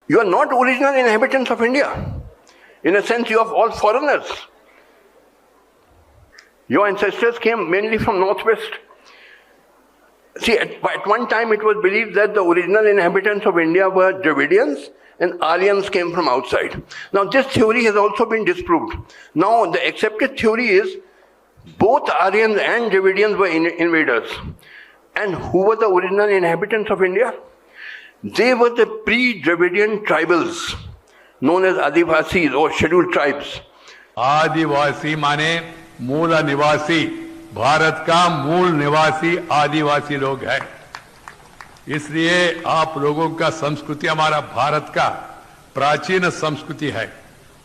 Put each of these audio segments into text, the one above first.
You are not original inhabitants of India. In a sense, you are all foreigners. Your ancestors came mainly from northwest. See, at one time it was believed that the original inhabitants of India were Dravidians and Aryans came from outside. Now this theory has also been disproved. Now the accepted theory is both Aryans and Dravidians were invaders. And who were the original inhabitants of India? They were the pre-Dravidian tribals known as Adivasis or scheduled tribes. आदिवासी माने मूल निवासी, भारत का मूल निवासी आदिवासी लोग हैं। इसलिए आप लोगों का संस्कृति हमारा भारत का प्राचीन संस्कृति है।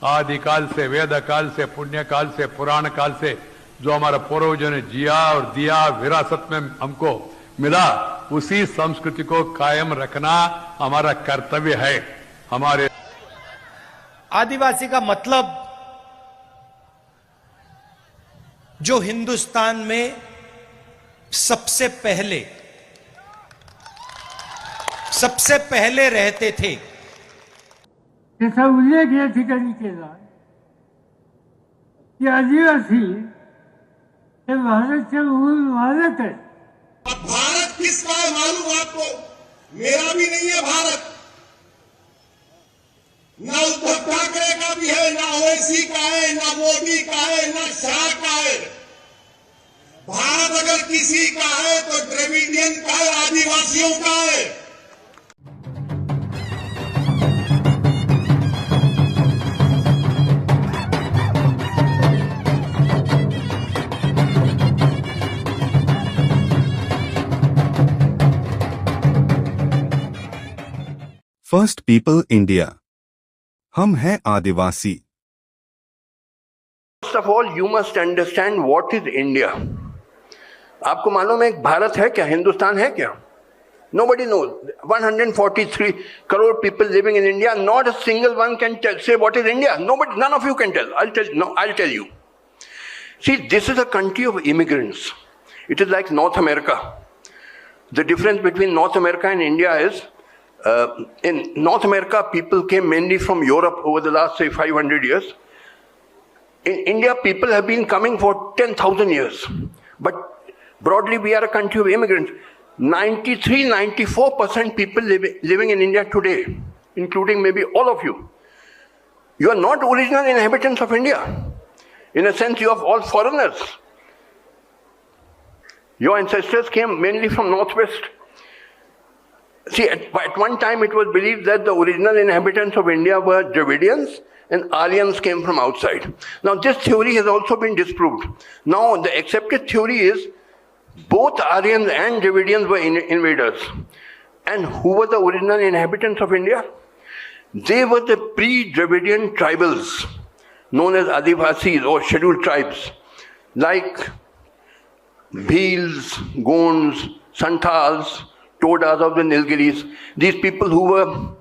आदिकाल से, वेद काल से, पुण्य काल से, पुराण काल से जो हमारा पूर्वजों ने जिया और दिया, विरासत में हमको मिला, उसी संस्कृति को कायम रखना हमारा कर्तव्य है। हमारे आदिवासी का मतलब जो हिंदुस्तान में सबसे पहले रहते थे। त्याचा उल्लेख या ठिकाणी केला की आदिवासी हे भारताचे मूळ मालक आहेत। अब भारत किसका है मालूम आपको? मेरा भी नहीं है भारत, ना उद्धव ठाकरे का भी है, ना ओवैसी का है, ना मोदी का है, ना शाह का है। भारत अगर किसी का है तो द्रविडियन का है, आदिवासियों का है। फर्स्ट पीपल इंडिया, हम हैं आदिवासी। First of all, you must understand what is India. आपको मालूम है भारत है क्या, हिंदुस्तान है क्या? Nobody knows. 143 crore people living in India. Not a single one can say what is India. Nobody, none of you can tell. I'll tell you. See, this is a country of immigrants. It is like North America. The difference between North America and India is, in North America, people came mainly from Europe over the last, say, 500 years. In India, people have been coming for 10,000 years. But broadly, we are a country of immigrants. 93-94% people living in India today, including maybe all of you. You are not original inhabitants of India. In a sense, you are all foreigners. Your ancestors came mainly from northwest. See, at one time it was believed that the original inhabitants of India were Dravidians and Aryans came from outside. Now this theory has also been disproved. Now the accepted theory is both Aryans and Dravidians were invaders. And who were the original inhabitants of India? They were the pre-Dravidian tribals known as Adivasis or scheduled tribes, like Bhils, Gonds, Santals, Todas of the Nilgiris. These people who were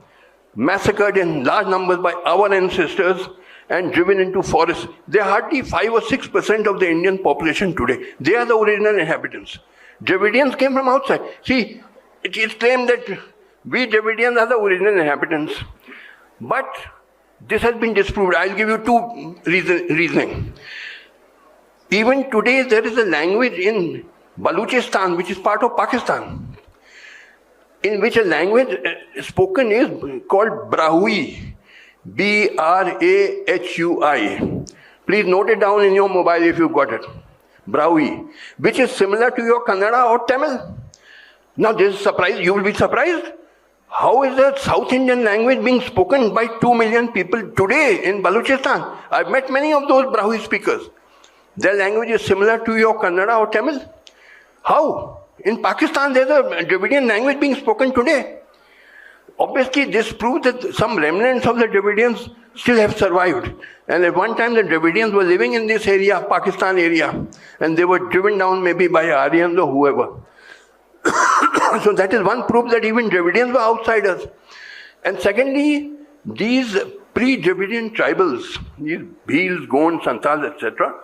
massacred in large numbers by our ancestors and driven into forests. They are hardly 5 or 6% of the Indian population today. They are the original inhabitants. Dravidians came from outside. See, it is claimed that we Dravidians are the original inhabitants. But this has been disproved. I'll give you two reasoning. Even today there is a language in Baluchistan, which is part of Pakistan, in which a language spoken is called Brahui, B-R-A-H-U-I. Please note it down in your mobile if you've got it. Brahui, which is similar to your Kannada or Tamil. Now this is surprise, you will be surprised. How is the South Indian language being spoken by 2 million people today in Baluchistan? I've met many of those Brahui speakers. Their language is similar to your Kannada or Tamil. How? In Pakistan, there's a Dravidian language being spoken today. Obviously, this proves that some remnants of the Dravidians still have survived. And at one time, the Dravidians were living in this area, Pakistan area, and they were driven down maybe by Aryans or whoever. So that is one proof that even Dravidians were outsiders. And secondly, these pre-Dravidian tribals, these Bhils, Gonds, Santals, etc.,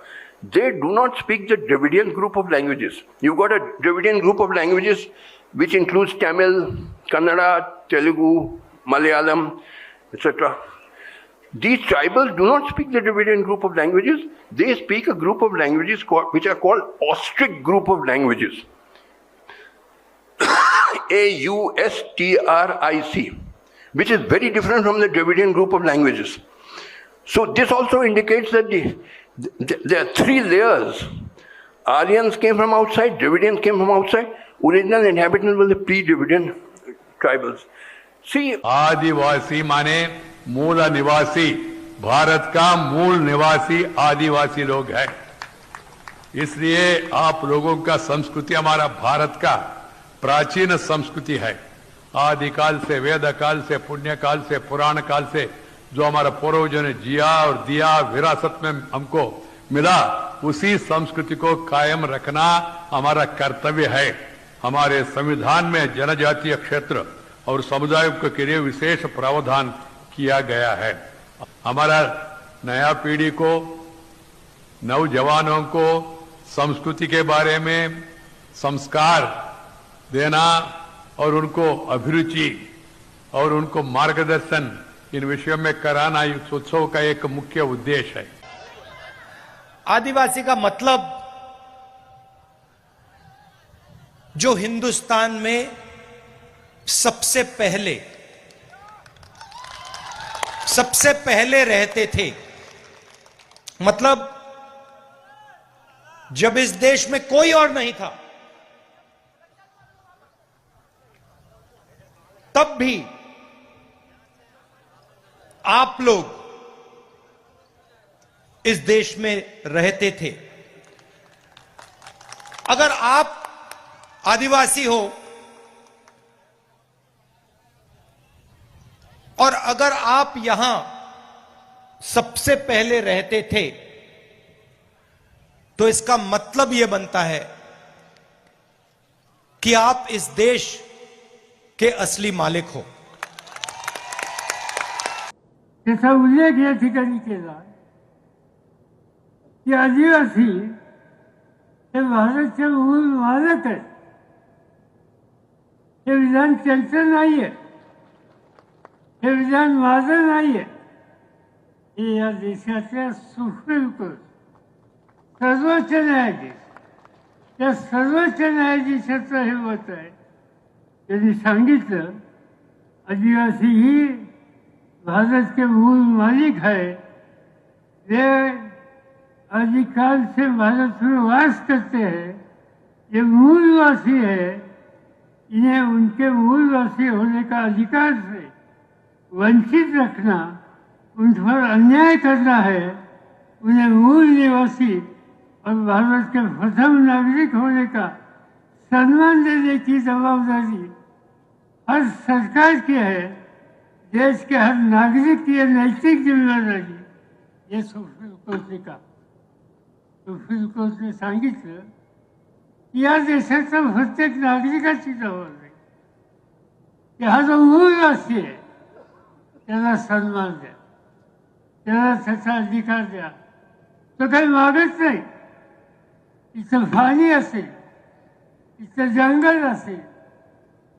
they do not speak the Dravidian group of languages. You've got a Dravidian group of languages which includes Tamil, Kannada, Telugu, Malayalam, etc. These tribals do not speak the Dravidian group of languages. They speak a group of languages which are called Austric group of languages. Austric, which is very different from the Dravidian group of languages. So this also indicates that there are three layers. Aryans came from outside, Dravidians came from outside, original inhabitants were the pre-Dravidian tribals. See, आदिवासी माने मूल निवासी, भारत का मूल निवासी आदिवासी लोग हैं। इसलिए आप लोगों का संस्कृति हमारा भारत का प्राचीन संस्कृति है। आदिकाल से, वेद काल से, पुण्य काल से, पुराण काल से जो हमारा पूर्वजों ने जिया और दिया, विरासत में हमको मिला, उसी संस्कृति को कायम रखना हमारा कर्तव्य है। हमारे संविधान में जनजातीय क्षेत्र और समुदायों के लिए विशेष प्रावधान किया गया है। हमारा नया पीढ़ी को, नौजवानों को संस्कृति के बारे में संस्कार देना और उनको अभिरुचि और उनको मार्गदर्शन इन विषयों में कराना इस उत्सव का एक मुख्य उद्देश्य है। आदिवासी का मतलब जो हिंदुस्तान में सबसे पहले रहते थे, मतलब जब इस देश में कोई और नहीं था, तब भी आप लोग इस देश में रहते थे। अगर आप आदिवासी हो और अगर आप यहां सबसे पहले रहते थे, तो इसका मतलब यह बनता है कि आप इस देश के असली मालिक हो। त्याचा उल्लेख या ठिकाणी केला की आदिवासी हे भारताचे मूळ मालक आहेत। हे विधान त्यांचं नाहीये, हे विधान माझं नाहीये, हे या देशाच्या सुप्रीम कोर्ट, सर्वोच्च न्यायाधीश, या सर्वोच्च न्यायाधीशाचं हे मत आहे। त्यांनी सांगितलं आदिवासी ही भारत के मूल मालिक है, वे आदिकाल से भारत में वास करते हैं, ये मूलवासी है, इन्हें उनके मूलवासी होने का अधिकार से वंचित रखना, उन पर अन्याय करना है। उन्हें मूल निवासी और भारत के प्रथम नागरिक होने का सम्मान देने की जवाबदारी हर सरकार की है। देश के हर नागरिक की नैतिक जिम्मेदारी ये सुप्रीम कोर्ट ने कहा। सुप्रीम कोर्ट ने सांगितलं की या देशाच्या प्रत्येक नागरिकाची जबाबदारी, की हा जो मूलवासी आहे त्याला सन्मान द्या, त्याला त्याचा अधिकार द्या। तो काही मागत नाही। इथं पाणी असेल, इथं जंगल असेल,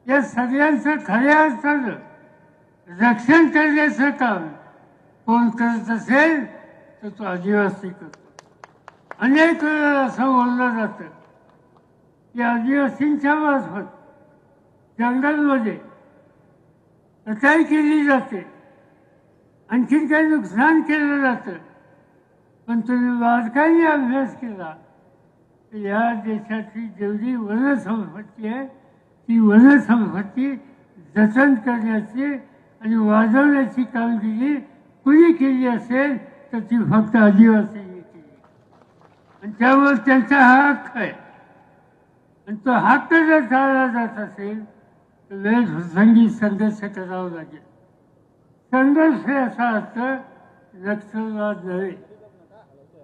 या सगळ्यांचं खऱ्या अर्थानं रक्षण करण्याचं काम कोण करत असेल तर तो आदिवासी करतो। अनेक वेळा असं बोललं जातं की आदिवासींच्या मार्फत जंगलमध्ये कटाई केली जाते, आणखीन काही नुकसान केलं जातं। पण तुम्ही बारकाईने अभ्यास केला तर या देशाची जेवढी वनसंपत्ती आहे ती वनसंपत्ती जतन करण्याची आणि वाजवण्याची कामगिरी कुणी केली असेल तर ती फक्त आदिवासींनी केली। आणि त्यामुळे त्यांचा हा हक्क आहे। आणि तो हक्क जर टाळला जात असेल तर वेळप्रसंगी संघर्ष करावा लागेल। संघर्ष याचा अर्थ नक्षलवाद नव्हे।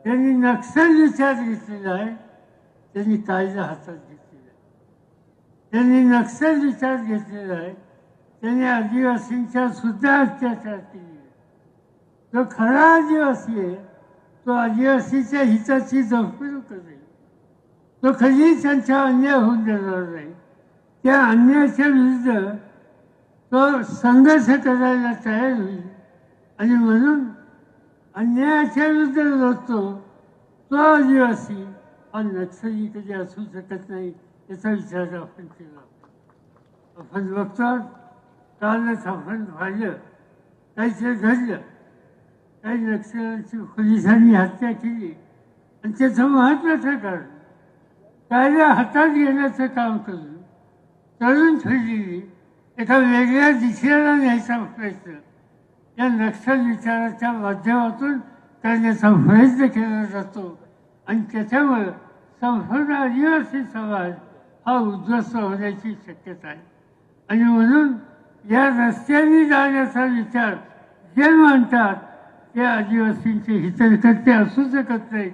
त्यांनी नक्षल विचार घेतलेला आहे, त्यांनी कायदा हातात घेतलेला आहे। त्यांनी नक्षल विचार घेतलेला आहे, त्यांनी आदिवासींच्या सुद्धा अत्याचार केले। जो खरा आदिवासी आहे तो आदिवासीच्या हिताची जपणूक करेल, तो कधीच त्यांचा अन्याय होऊन देणार नाही। त्या अन्यायाच्या विरुद्ध तो तो संघर्ष करायला तयार होईल आणि म्हणून अन्यायाच्या विरुद्ध लढतो तो आदिवासी हा नक्षली कधी असू शकत नाही याचा विचार आपण केला. आपण बघतो कालच आपण पाहिलं काहीतरी घडलं, काही नक्षल्यांची पोलिसांनी हत्या केली आणि त्याचं महत्त्वाचं कारण कायदा हातात घेण्याचं काम करून तरुण पिढीने एका वेगळ्या दिशेला न्यायचा प्रयत्न या नक्षल विचाराच्या माध्यमातून करण्याचा प्रयत्न केला जातो आणि त्याच्यामुळं संपूर्ण आदिवासी समाज हा उद्ध्वस्त होण्याची शक्यता आहे. आणि म्हणून या रस्त्याने जाण्याचा विचार जे मानतात ते आदिवासींचे हितकर्ते असू शकत नाही,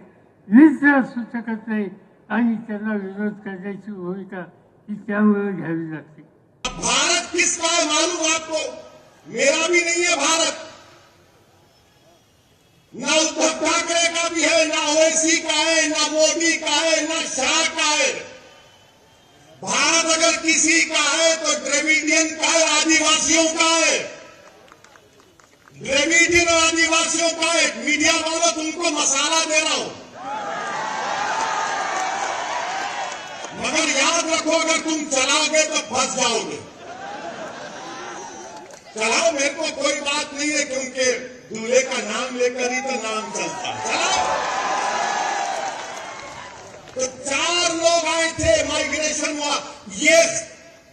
मित्र असू शकत नाही आणि त्यांना विरोध करण्याची भूमिका ही त्यामुळे घ्यावी लागते. भारत किसका है मालूम आपको? मेरा भी नहीं है भारत, ना उद्धव ठाकरे का भी है, ना ओवैसी का है, ना मोदी का है, ना शाह का है. भारत अगर किसी का है तो द्रविडियन का है, आदिवासियों का है. द्रविडियन और आदिवासियों का है. मीडिया वालों तुमको मसाला दे रहा हूं, मगर याद रखो अगर तुम चलाओगे तो फंस जाओगे. चलाओ, मेरे को कोई बात नहीं है क्योंकि दूल्हे का नाम लेकर ही तो नाम चलता है. चलाओ. तो 4 लोग आए थे, माइग्रेशन हुआ. ये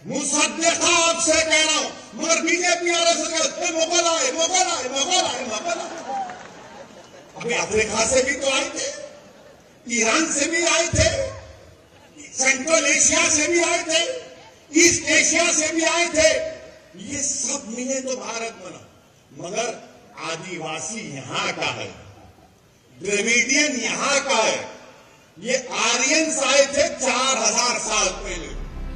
मुसद्देका आपसे कह रहा हूं, मगर बीजेपी वाले से मुगल आए, मुगल आए, मुगल आए, मुगल आए. अभी अफ्रीका से भी तो आए थे, ईरान से भी आए थे, सेंट्रल एशिया से भी आए थे, ईस्ट एशिया से भी आए थे. ये सब मिले तो भारत बना. मगर आदिवासी यहां का है, द्रविडियन यहां का है. ये आर्यंस आए थे 4000 साल पहले.